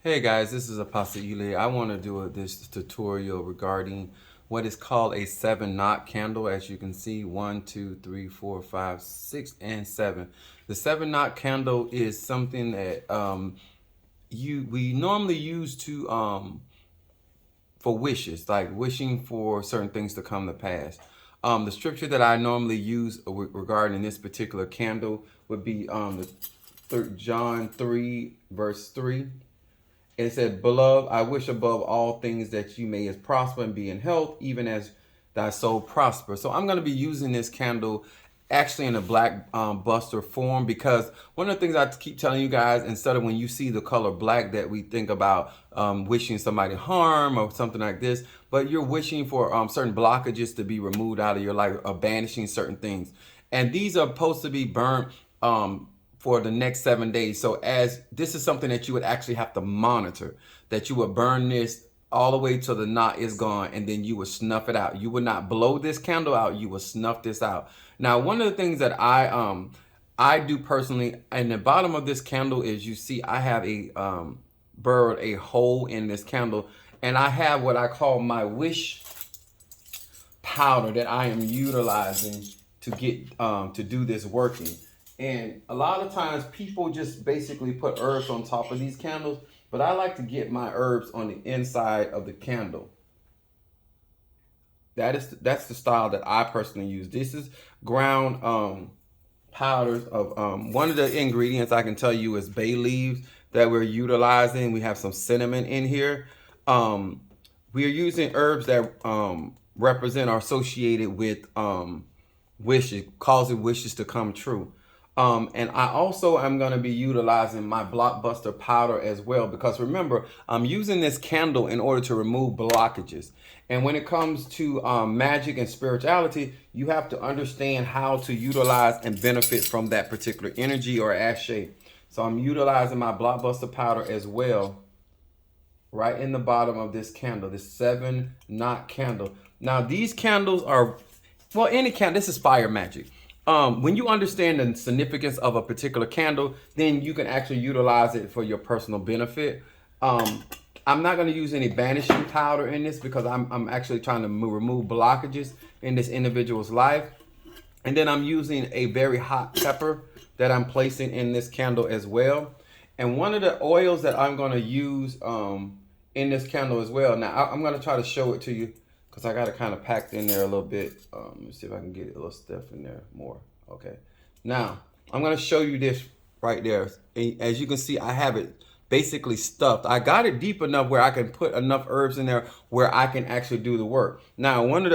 Hey guys, this is Apostle Ely. I want to do this tutorial regarding what is called a 7-knot candle. As you can see, 1, 2, 3, 4, 5, 6, and 7. The 7-knot candle is something that we normally use to for wishes, like wishing for certain things to come to pass. The scripture that I normally use regarding this particular candle would be John 3 verse 3. It said, "Beloved, I wish above all things that you may prosper and be in health, even as thy soul prosper." So I'm going to be using this candle actually in a black buster form, because one of the things I keep telling you guys, instead of when you see the color black that we think about wishing somebody harm or something like this, but you're wishing for certain blockages to be removed out of your life, or banishing certain things. And these are supposed to be burnt for the next 7 days. So as this is something that you would actually have to monitor, that you would burn this all the way till the knot is gone, and then you would snuff it out. You would not blow this candle out, you would snuff this out. Now, one of the things that I do personally, in the bottom of this candle, is you see I have a burrowed a hole in this candle, and I have what I call my wish powder that I am utilizing to get to do this working. And a lot of times people just basically put herbs on top of these candles, but I like to get my herbs on the inside of the candle. That's the style that I personally use. This is ground powders of one of the ingredients I can tell you is bay leaves that we're utilizing. We have some cinnamon in here. We are using herbs that represent or associated with wishes, causing wishes to come true. And I also am going to be utilizing my blockbuster powder as well, because remember, I'm using this candle in order to remove blockages. And when it comes to magic and spirituality, you have to understand how to utilize and benefit from that particular energy or ashe. So I'm utilizing my blockbuster powder as well, right in the bottom of this candle, this 7-knot candle. Now these candles are, well, any candle, this is fire magic. When you understand the significance of a particular candle, then you can actually utilize it for your personal benefit. I'm not going to use any banishing powder in this, because I'm actually trying to remove blockages in this individual's life. And then I'm using a very hot pepper that I'm placing in this candle as well. And one of the oils that I'm going to use in this candle as well. Now I'm going to try to show it to you, because I got it kind of packed in there a little bit. Let me see if I can get a little stuff in there more. Okay. Now, I'm going to show you this right there. And as you can see, I have it basically stuffed. I got it deep enough where I can put enough herbs in there where I can actually do the work. Now, one of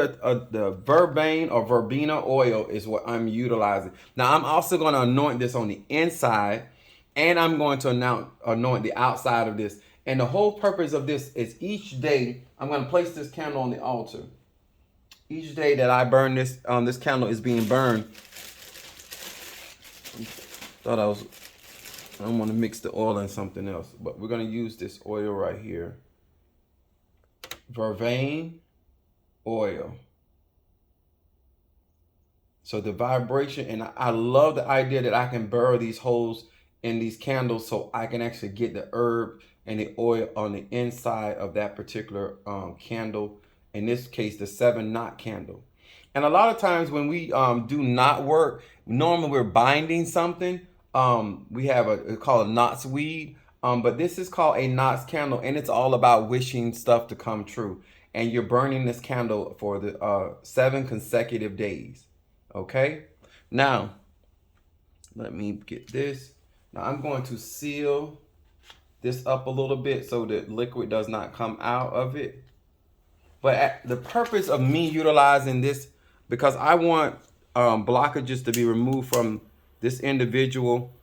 the verbena or verbena oil is what I'm utilizing. Now, I'm also going to anoint this on the inside, and I'm going to anoint the outside of this. And the whole purpose of this is each day I'm going to place this candle on the altar. Each day that I burn this, this candle is being burned. I don't want to mix the oil in something else, but we're going to use this oil right here. Vervain oil. So the vibration, and I love the idea that I can burrow these holes in these candles so I can actually get the herb and the oil on the inside of that particular candle. In this case, the 7-knot candle. And a lot of times when we do knot work, normally we're binding something. We have it's called a knots weed, but this is called a knots candle, and it's all about wishing stuff to come true. And you're burning this candle for the 7 consecutive days. Okay. Now, let me get this. Now I'm going to seal this up a little bit so that liquid does not come out of it. But the purpose of me utilizing this, because I want blockages to be removed from this individual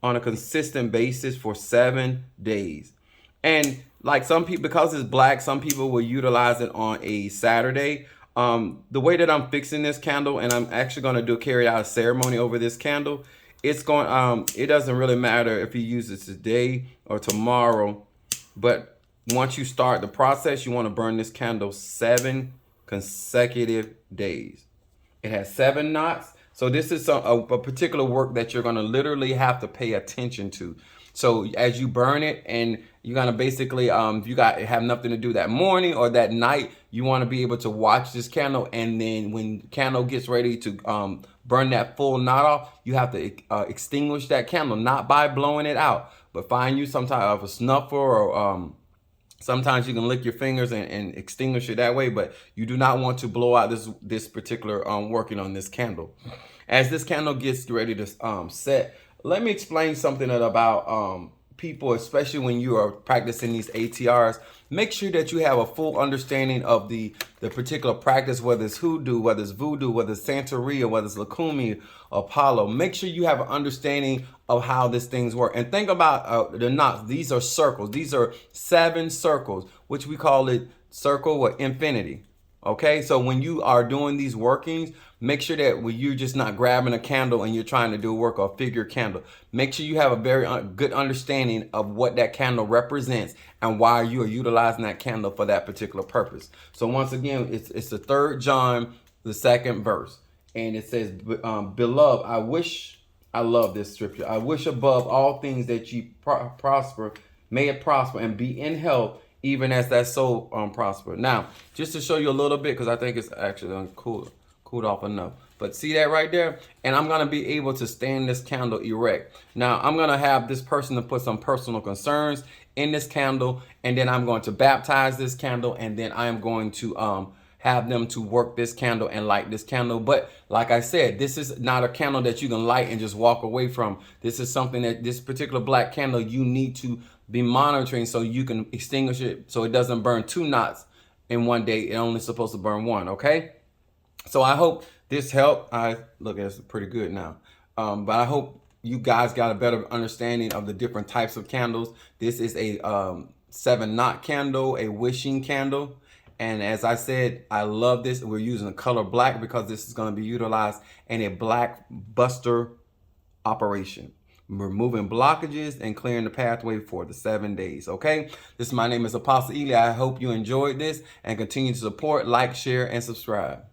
on a consistent basis for 7 days. And like some people, because it's black, some people will utilize it on a Saturday. The way that I'm fixing this candle, and I'm actually going to carry out a ceremony over this candle, it's going it doesn't really matter if you use it today or tomorrow, but once you start the process, you want to burn this candle 7 consecutive days. It has 7 knots. So this is a particular work that you're going to literally have to pay attention to. So as you burn it, and You're gonna basically, if you have nothing to do that morning or that night, you want to be able to watch this candle, and then when candle gets ready to burn that full knot off, you have to extinguish that candle, not by blowing it out, but find you some type of a snuffer, or sometimes you can lick your fingers and extinguish it that way, but you do not want to blow out this particular working on this candle. As this candle gets ready to set, let me explain something about people, especially when you are practicing these ATRs. Make sure that you have a full understanding of the particular practice, whether it's hoodoo, whether it's voodoo, whether it's Santeria, whether it's Lukumi, Apollo. Make sure you have an understanding of how these things work. And think about the knots. These are circles. These are 7 circles, which we call it circle or infinity. Okay, so when you are doing these workings, make sure that when you're just not grabbing a candle and you're trying to do work or figure candle, make sure you have a very good understanding of what that candle represents and why you are utilizing that candle for that particular purpose. So once again, it's the 3rd John, the 2nd verse, and it says, "Beloved, I love this scripture. I wish above all things that you prosper, may it prosper and be in health, even as that soul prosper." Now, just to show you a little bit, because I think it's actually cooled off enough. But see that right there? And I'm going to be able to stand this candle erect. Now, I'm going to have this person to put some personal concerns in this candle, and then I'm going to baptize this candle, and then I am going to have them to work this candle and light this candle. But like I said, this is not a candle that you can light and just walk away from. This is something that this particular black candle, you need to be monitoring so you can extinguish it so it doesn't burn 2 knots in one day. It only supposed to burn 1, okay? So I hope this helped. Look, it's pretty good now. But I hope you guys got a better understanding of the different types of candles. This is a 7-knot candle, a wishing candle. And as I said, I love this. We're using the color black because this is going to be utilized in a black buster operation, removing blockages and clearing the pathway for the 7 days. Okay, my name is Apostle Ely. I hope you enjoyed this and continue to support, like, share, and subscribe.